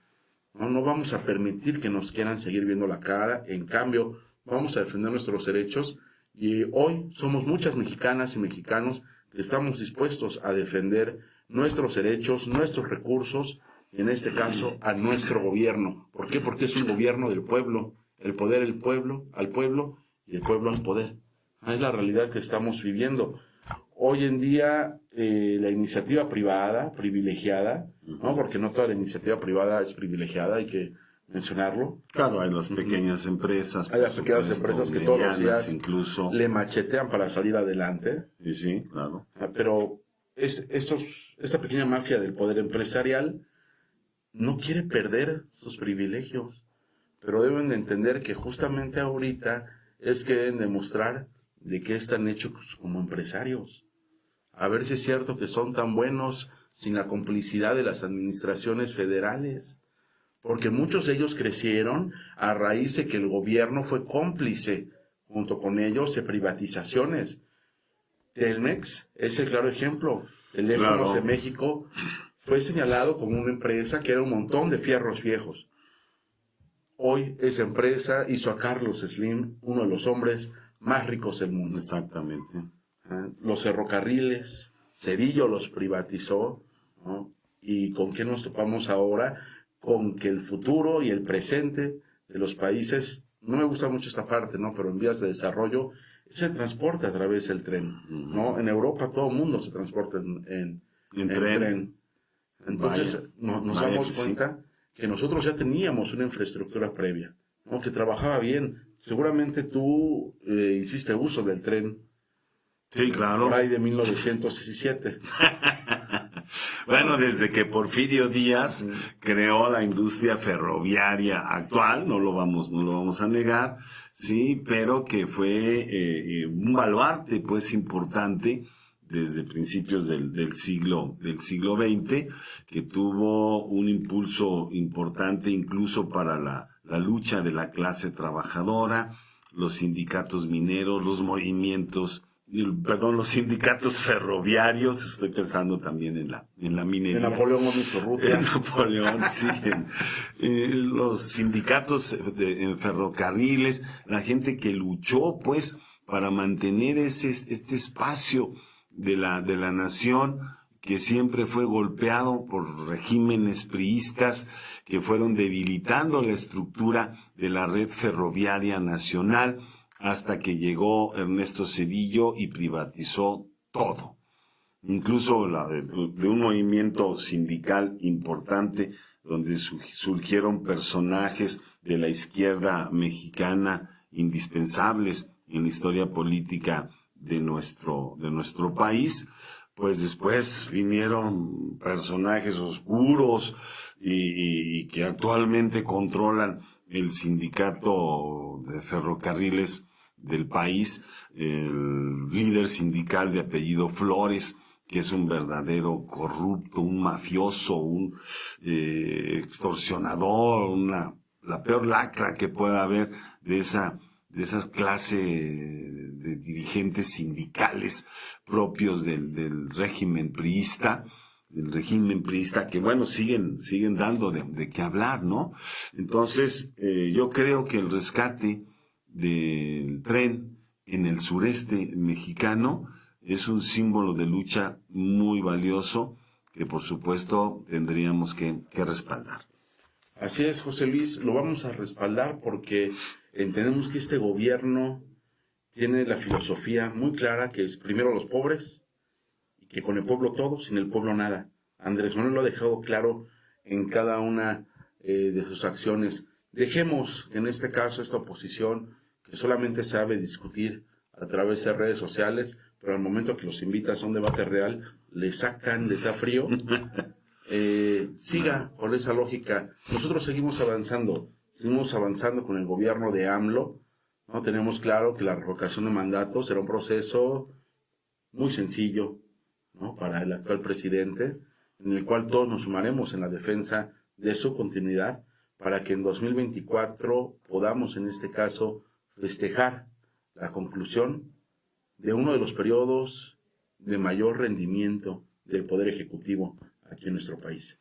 No vamos a permitir que nos quieran seguir viendo la cara. En cambio, vamos a defender nuestros derechos. Y hoy somos muchas mexicanas y mexicanos que estamos dispuestos a defender nuestros derechos, nuestros recursos, y en este caso a nuestro gobierno. ¿Por qué? Porque es un gobierno del pueblo, el poder del pueblo al pueblo y el pueblo al poder. Es la realidad que estamos viviendo. Hoy en día la iniciativa privada, privilegiada, ¿no? Porque no toda la iniciativa privada es privilegiada, hay que mencionarlo. Claro, hay las pequeñas empresas. Hay las pequeñas empresas que todos los días incluso le machetean para salir adelante. Sí, claro. Pero esta pequeña mafia del poder empresarial no quiere perder sus privilegios. Pero deben de entender que justamente ahorita es que deben demostrar de qué están hechos como empresarios. A ver si es cierto que son tan buenos sin la complicidad de las administraciones federales. Porque muchos de ellos crecieron a raíz de que el gobierno fue cómplice, junto con ellos, de privatizaciones. Telmex es el claro ejemplo. Teléfonos de México fue señalado como una empresa que era un montón de fierros viejos. Hoy esa empresa hizo a Carlos Slim uno de los hombres más ricos del mundo. Exactamente. Los ferrocarriles, Cedillo los privatizó, ¿no? ¿Y con qué nos topamos ahora? Con que el futuro y el presente de los países, no me gusta mucho esta parte, ¿no? Pero en vías de desarrollo, se transporta a través del tren, ¿no? En Europa todo el mundo se transporta en tren. Entonces nos damos cuenta que nosotros ya teníamos una infraestructura previa, ¿no? Que trabajaba bien. Seguramente tú hiciste uso del tren. Sí, claro. Por ahí de 1917. Bueno, desde que Porfirio Díaz creó la industria ferroviaria actual, no lo vamos a negar, sí, pero que fue un baluarte, pues, importante desde principios del siglo XX, que tuvo un impulso importante incluso para la lucha de la clase trabajadora, los sindicatos mineros, los sindicatos ferroviarios, estoy pensando también en la minería. En Napoleón En Napoleón, sí. Los sindicatos en ferrocarriles, la gente que luchó, pues, para mantener este espacio de la nación, que siempre fue golpeado por regímenes priistas que fueron debilitando la estructura de la red ferroviaria nacional, hasta que llegó Ernesto Zedillo y privatizó todo. Incluso de un movimiento sindical importante, donde surgieron personajes de la izquierda mexicana indispensables en la historia política de nuestro país, pues después vinieron personajes oscuros y que actualmente controlan el sindicato de ferrocarriles del país, el líder sindical de apellido Flores, que es un verdadero corrupto, un mafioso, un extorsionador, la peor lacra que pueda haber de esas clases de dirigentes sindicales propios del régimen priista, que bueno, siguen dando de qué hablar, ¿no? Entonces, yo creo que el rescate del tren en el sureste mexicano es un símbolo de lucha muy valioso que por supuesto tendríamos que respaldar. Así es, José Luis, lo vamos a respaldar porque entendemos que este gobierno tiene la filosofía muy clara que es primero los pobres y que con el pueblo todo, sin el pueblo nada. Andrés Manuel lo ha dejado claro en cada una de sus acciones. Dejemos, en este caso, esta oposición que solamente sabe discutir a través de redes sociales, pero al momento que los invitas a un debate real, les da frío. Siga con esa lógica. Nosotros seguimos avanzando con el gobierno de AMLO, ¿no? Tenemos claro que la revocación de mandato será un proceso muy sencillo, ¿no? Para el actual presidente, en el cual todos nos sumaremos en la defensa de su continuidad, para que en 2024 podamos, en este caso, festejar la conclusión de uno de los periodos de mayor rendimiento del Poder Ejecutivo aquí en nuestro país.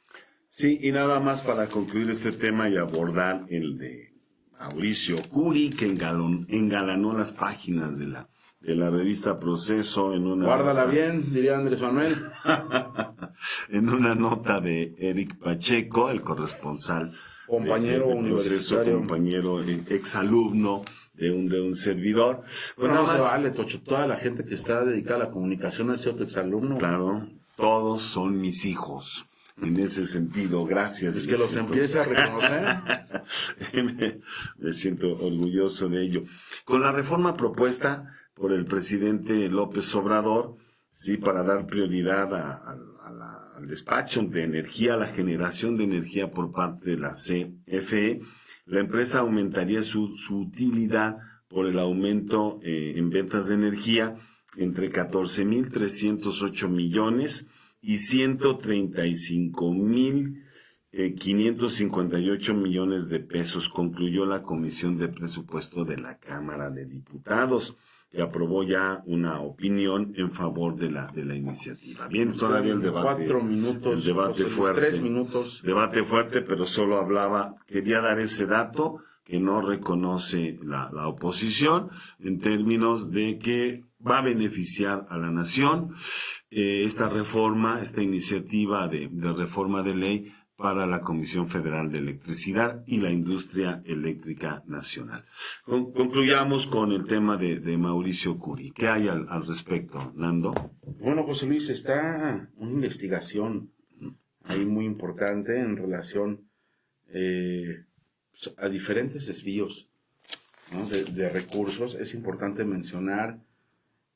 Sí, y nada más para concluir este tema y abordar el de Mauricio Curi, que engalanó las páginas de la revista Proceso en una... Guárdala bien, diría Andrés Manuel. En una nota de Eric Pacheco, el corresponsal compañero de universitario, compañero, exalumno de un servidor. Pues no se vale, Tocho, toda la gente que está dedicada a la comunicación ha sido tu exalumno. Claro, todos son mis hijos. En ese sentido, gracias. Es que los empiece a reconocer. Me siento orgulloso de ello. Con la reforma propuesta por el presidente López Obrador, sí, para dar prioridad al despacho de energía, a la generación de energía por parte de la CFE, la empresa aumentaría su utilidad por el aumento en ventas de energía entre 14,308 millones y 135,558 millones de pesos, concluyó la Comisión de Presupuesto de la Cámara de Diputados, que aprobó ya una opinión en favor de la iniciativa. Bien, todavía el debate. 4 minutos. El debate fuerte. 3 minutos. Debate fuerte, pero solo quería dar ese dato que no reconoce la oposición en términos de que va a beneficiar a la nación esta iniciativa de reforma de ley para la Comisión Federal de Electricidad y la Industria Eléctrica Nacional. Concluyamos con el tema de Mauricio Curi. ¿Qué hay al respecto, Nando? Bueno, José Luis, está una investigación ahí muy importante en relación a diferentes desvíos, ¿no? de recursos. Es importante mencionar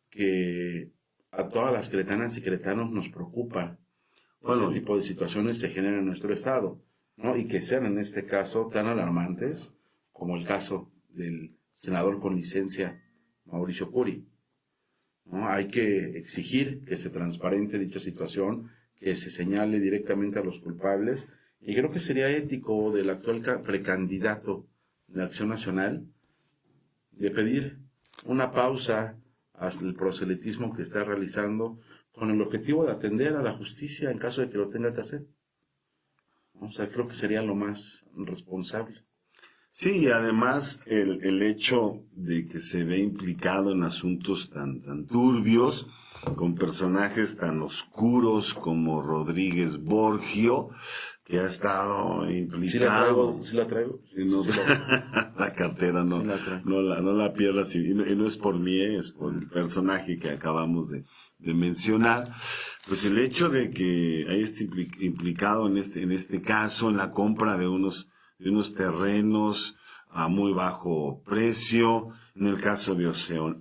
que a todas las queretanas y queretanos nos preocupa ese tipo de situaciones se generan en nuestro estado, ¿no? Y que sean en este caso tan alarmantes como el caso del senador con licencia Mauricio Curi, ¿no? Hay que exigir que se transparente dicha situación, que se señale directamente a los culpables, y creo que sería ético del actual precandidato de Acción Nacional de pedir una pausa al proselitismo que está realizando con el objetivo de atender a la justicia en caso de que lo tenga que hacer. O sea, creo que sería lo más responsable. Sí, y además el hecho de que se ve implicado en asuntos tan turbios, con personajes tan oscuros como Rodríguez Borgio, que ha estado implicado. Sí la traigo. La cartera no la pierdas, y no es por mí, es por el personaje que acabamos de mencionar. Pues el hecho de que haya implicado en este caso en la compra de unos terrenos a muy bajo precio, en el caso de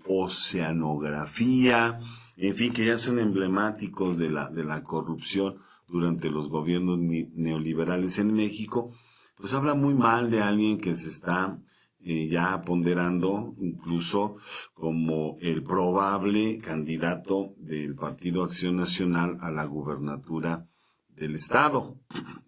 oceanografía, en fin, que ya son emblemáticos de la corrupción durante los gobiernos neoliberales en México, pues habla muy mal de alguien que se está ya ponderando incluso como el probable candidato del Partido Acción Nacional a la gubernatura del Estado.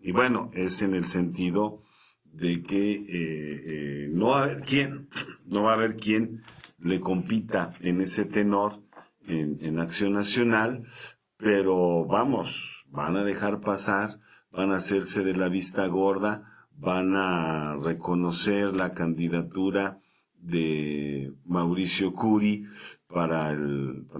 Y bueno, es en el sentido de que no va a haber quien le compita en ese tenor en Acción Nacional, pero vamos, van a dejar pasar, van a hacerse de la vista gorda, van a reconocer la candidatura de Mauricio Curi para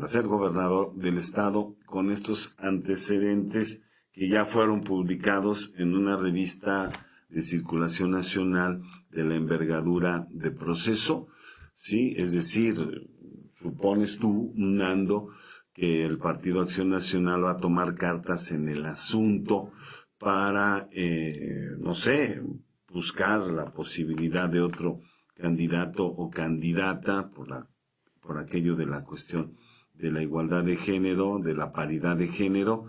ser gobernador del estado con estos antecedentes que ya fueron publicados en una revista de circulación nacional de la envergadura de Proceso, ¿sí? Es decir, supones tú, Nando, que el Partido Acción Nacional va a tomar cartas en el asunto para, no sé, buscar la posibilidad de otro candidato o candidata por aquello de la cuestión de la igualdad de género, de la paridad de género.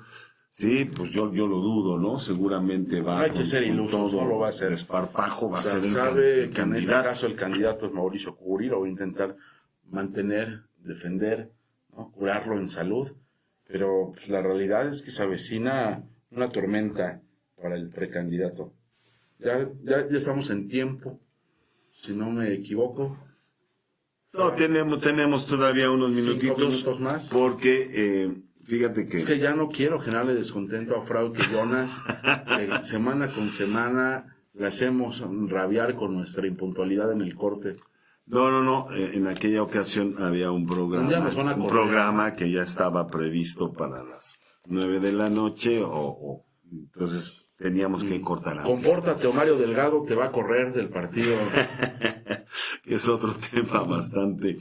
Sí, pues yo lo dudo, ¿no? Seguramente va hay que ser ilusos, no lo va a hacer. Desparpajo va a ser sabe el que en este candidato. caso el candidato es Mauricio Curi, lo voy a intentar mantener, defender, ¿no? Curarlo en salud, pero pues, la realidad es que se avecina una tormenta para el precandidato. Ya estamos en tiempo, si no me equivoco. No, tenemos todavía unos 5 minutitos minutos más. Porque fíjate que... Es que ya no quiero generarle descontento a Frauke Jonas, que semana con semana le hacemos rabiar con nuestra impuntualidad en el corte. No, en aquella ocasión había un programa que ya estaba previsto para las 9 de la noche, entonces teníamos que cortar antes. Compórtate, Mario Delgado te va a correr del partido. Es otro tema bastante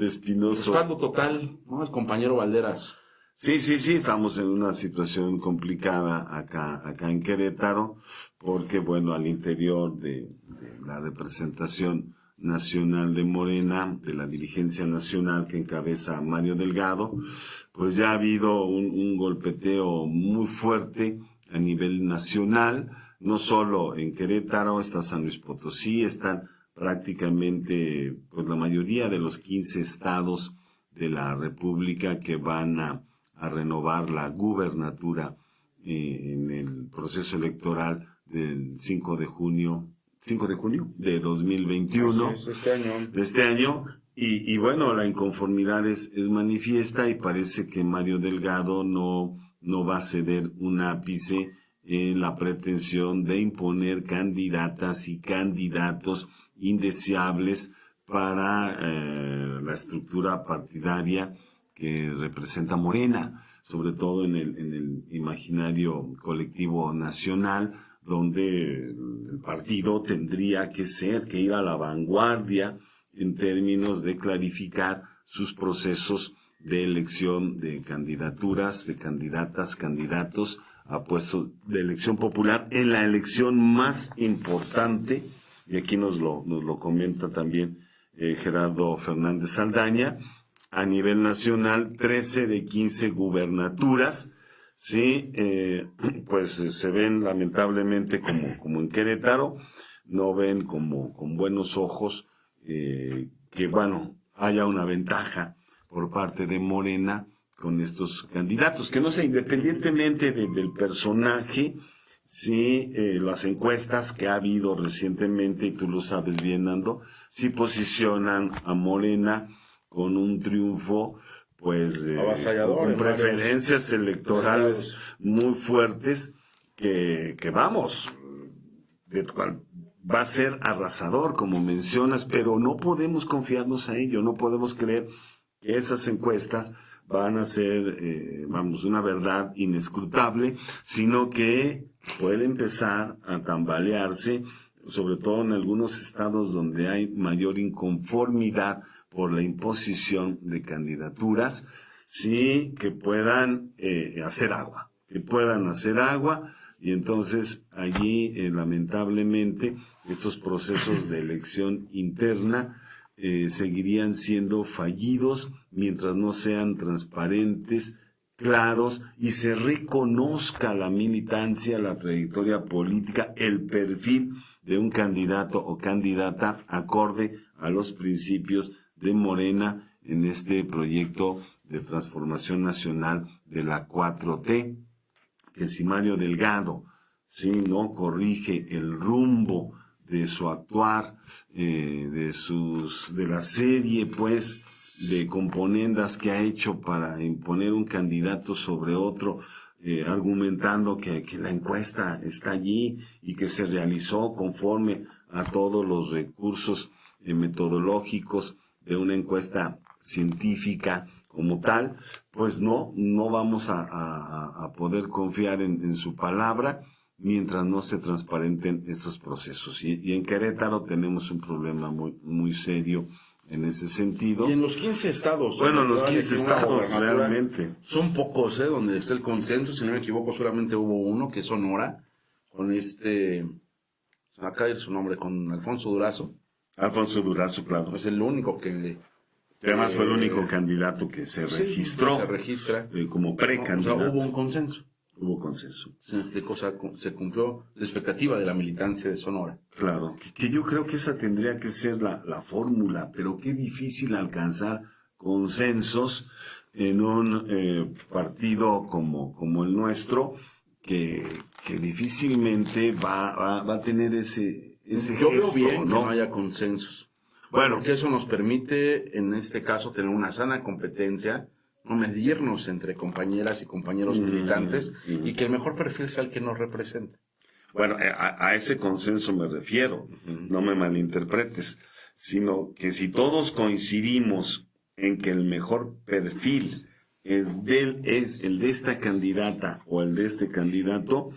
espinoso. Respaldo total, ¿no? El compañero Valderas. Sí, estamos en una situación complicada acá en Querétaro, porque bueno, al interior de la representación nacional de Morena, de la dirigencia nacional que encabeza Mario Delgado, pues ya ha habido un golpeteo muy fuerte a nivel nacional, no solo en Querétaro, está San Luis Potosí, están prácticamente pues la mayoría de los 15 estados de la República que van a renovar la gubernatura en el proceso electoral del 5 de junio de 2021. Así es, este año. Y bueno, la inconformidad es manifiesta y parece que Mario Delgado no va a ceder un ápice en la pretensión de imponer candidatas y candidatos indeseables para la estructura partidaria que representa Morena, sobre todo en el imaginario colectivo nacional, donde el partido tendría que ir a la vanguardia en términos de clarificar sus procesos de elección de candidaturas, de candidatas, candidatos a puestos de elección popular en la elección más importante, y aquí nos lo comenta también Gerardo Fernández Saldaña, a nivel nacional, 13 de 15 gubernaturas, sí, pues se ven lamentablemente como en Querétaro, no ven con buenos ojos que, bueno, haya una ventaja por parte de Morena con estos candidatos, que no sé, independientemente del personaje, sí, las encuestas que ha habido recientemente, y tú lo sabes bien, Nando, sí posicionan a Morena con un triunfo, pues, con preferencias electorales muy fuertes, que vamos, de cual va a ser arrasador, como mencionas, pero no podemos confiarnos a ello, no podemos creer que esas encuestas van a ser, una verdad inescrutable, sino que puede empezar a tambalearse, sobre todo en algunos estados donde hay mayor inconformidad por la imposición de candidaturas, sí, que puedan hacer agua, y entonces allí, lamentablemente, estos procesos de elección interna seguirían siendo fallidos mientras no sean transparentes, claros y se reconozca la militancia, la trayectoria política, el perfil de un candidato o candidata acorde a los principios de Morena en este proyecto de transformación nacional de la 4T, que si Mario Delgado no corrige el rumbo de su actuar, de la serie, pues, de componendas que ha hecho para imponer un candidato sobre otro, argumentando que la encuesta está allí y que se realizó conforme a todos los recursos metodológicos de una encuesta científica como tal, pues no vamos a poder confiar en su palabra mientras no se transparenten estos procesos. Y en Querétaro tenemos un problema muy serio en ese sentido. Y en los 15 estados. Bueno, los 15 estados realmente. Son pocos, donde está el consenso. Si no me equivoco, solamente hubo uno, que es Sonora, con se me va a caer su nombre, con Alfonso Durazo. Alfonso Durazo, claro. Es el único que además fue el único candidato que se registró. Se registra. Como precandidato. O sea, hubo un consenso. Hubo consenso. Se cumplió la expectativa de la militancia de Sonora. Claro, que yo creo que esa tendría que ser la fórmula, pero qué difícil alcanzar consensos en un partido como el nuestro, que difícilmente va a tener ese Yo gesto, veo bien ¿no? que no haya consensos. Bueno, Porque eso nos permite, en este caso, tener una sana competencia, no medirnos entre compañeras y compañeros militantes, y que el mejor perfil sea el que nos represente. Bueno, a ese consenso me refiero, no me malinterpretes, sino que si todos coincidimos en que el mejor perfil es el de esta candidata o el de este candidato,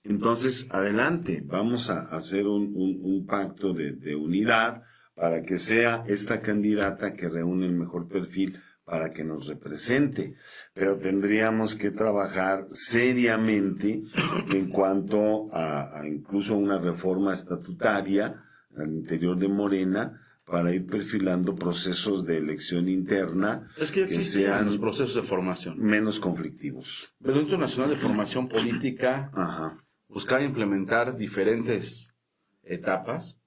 entonces adelante, vamos a hacer un pacto de unidad para que sea esta candidata que reúne el mejor perfil para que nos represente, pero tendríamos que trabajar seriamente en cuanto a incluso una reforma estatutaria al interior de Morena para ir perfilando procesos de elección interna Es que sean los procesos de formación menos conflictivos. El Instituto Nacional de Formación Política buscaba implementar diferentes etapas,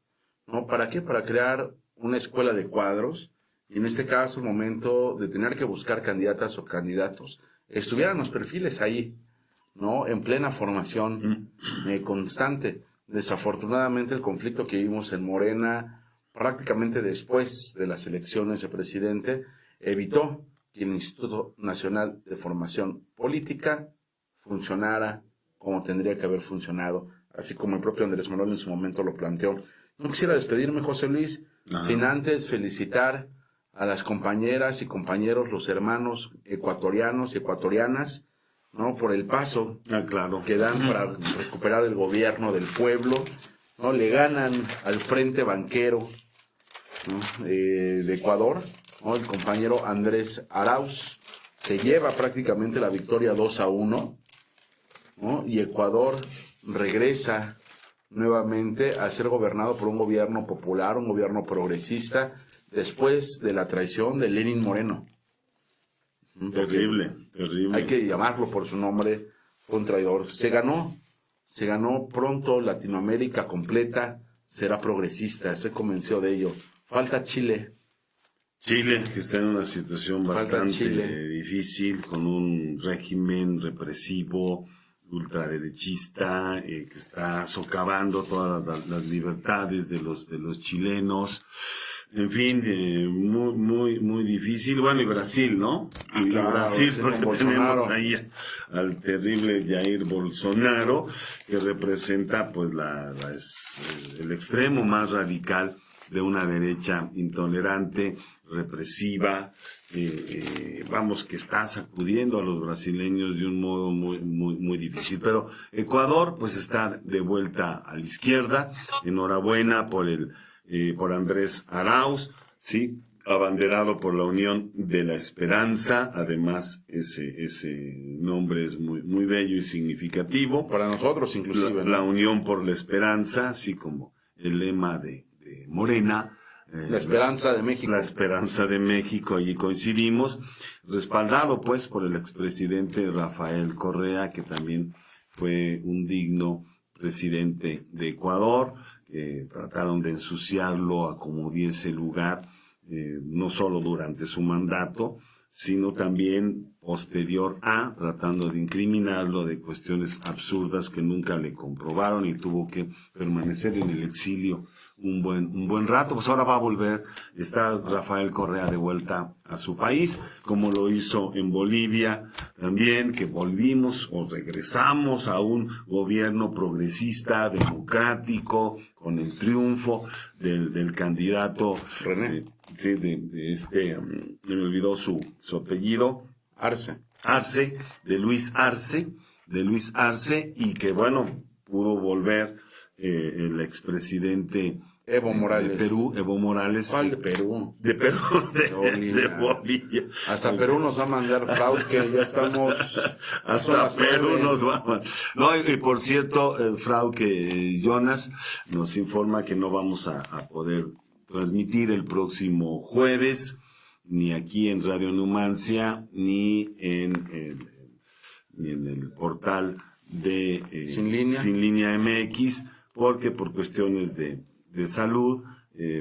¿no? ¿Para qué? Para crear una escuela de cuadros. Y en este caso, el momento de tener que buscar candidatas o candidatos, estuvieran los perfiles ahí, ¿no? En plena formación constante. Desafortunadamente, el conflicto que vivimos en Morena, prácticamente después de las elecciones de presidente, evitó que el Instituto Nacional de Formación Política funcionara como tendría que haber funcionado, así como el propio Andrés Manuel en su momento lo planteó. No quisiera despedirme, José Luis, sin antes felicitar a las compañeras y compañeros, los hermanos ecuatorianos y ecuatorianas, ¿no? Por el paso que dan para recuperar el gobierno del pueblo, ¿no? Le ganan al Frente Banquero, ¿no? De Ecuador, ¿no? El compañero Andrés Arauz se lleva prácticamente la victoria 2-1, ¿no? Y Ecuador regresa nuevamente a ser gobernado por un gobierno popular, un gobierno progresista, después de la traición de Lenín Moreno. Terrible. Hay que llamarlo por su nombre, un traidor. Se ganó pronto Latinoamérica completa, será progresista, estoy convencido de ello. Falta Chile. Chile, que está en una situación bastante difícil, con un régimen represivo, ultraderechista, que está socavando todas las libertades de los chilenos. En fin, muy difícil. Bueno, y Brasil, ¿no? Brasil, porque tenemos ahí al terrible Jair Bolsonaro, que representa pues el extremo más radical de una derecha intolerante, represiva, que está sacudiendo a los brasileños de un modo muy difícil. Pero Ecuador pues está de vuelta a la izquierda. Enhorabuena por Andrés Arauz, sí, abanderado por la Unión de la Esperanza. Además, ese nombre es muy bello y significativo. Para nosotros, inclusive. La Unión por la Esperanza, así como el lema de Morena. La Esperanza de México. La Esperanza de México, allí coincidimos, respaldado pues por el expresidente Rafael Correa, que también fue un digno presidente de Ecuador. Trataron de ensuciarlo a como diese lugar, no solo durante su mandato, sino también posterior a, tratando de incriminarlo de cuestiones absurdas que nunca le comprobaron y tuvo que permanecer en el exilio un buen rato. Pues ahora va a volver, está Rafael Correa de vuelta a su país, como lo hizo en Bolivia también, que volvimos o regresamos a un gobierno progresista, democrático, con el triunfo del candidato René. Me olvidó su apellido. Arce, de Luis Arce, y que bueno, pudo volver el expresidente Evo Morales. de Perú, Evo Morales. ¿Cuál de Perú? De Perú, de Bolivia. Hasta Perú nos va a mandar fraude, que ya estamos... Hasta Perú nos va a mandar. No, y por cierto, Frauke Jonas nos informa que no vamos a poder transmitir el próximo jueves, ni aquí en Radio Numancia, ni en el portal de Sin Línea MX, porque por cuestiones de salud,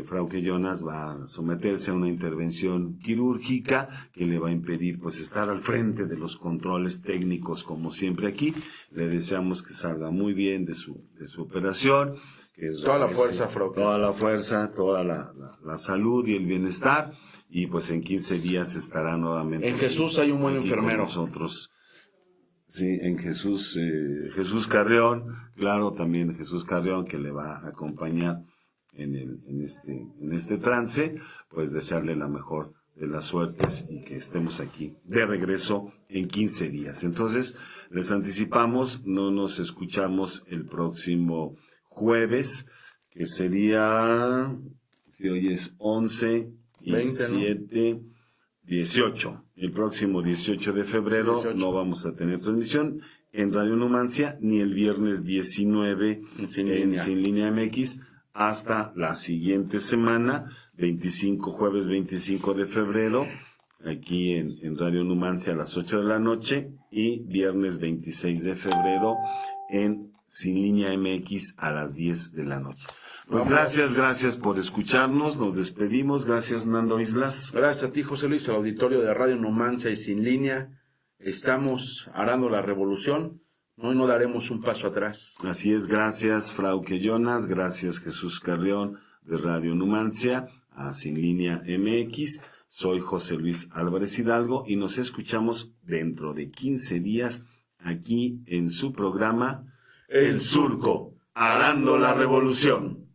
Frauke Jonas va a someterse a una intervención quirúrgica que le va a impedir pues estar al frente de los controles técnicos como siempre aquí. Le deseamos que salga muy bien de su operación. Toda la fuerza, Frauke. Toda la fuerza, toda la salud y el bienestar. Y pues en 15 días estará nuevamente. En Jesús hay un buen enfermero. Nosotros. Sí, en Jesús Carrión, claro, también Jesús Carrión, que le va a acompañar en este trance, pues desearle la mejor de las suertes y que estemos aquí de regreso en 15 días. Entonces, les anticipamos, no nos escuchamos el próximo jueves, que sería, si hoy es 11 y 20, 7, ¿no? 18. El próximo 18 de febrero 18. No vamos a tener transmisión en Radio Numancia, ni el viernes 19 en Sin Línea MX, hasta la siguiente semana, jueves 25 de febrero, aquí en Radio Numancia a las 8 de la noche, y viernes 26 de febrero en Sin Línea MX a las 10 de la noche. Pues gracias por escucharnos, nos despedimos, gracias Nando Islas. Gracias a ti, José Luis, al auditorio de Radio Numancia y Sin Línea. Estamos arando la revolución, hoy no daremos un paso atrás. Así es, gracias Frauke Jonas, gracias Jesús Carrión de Radio Numancia, a Sin Línea MX. Soy José Luis Álvarez Hidalgo y nos escuchamos dentro de 15 días aquí en su programa El Surco, arando la revolución.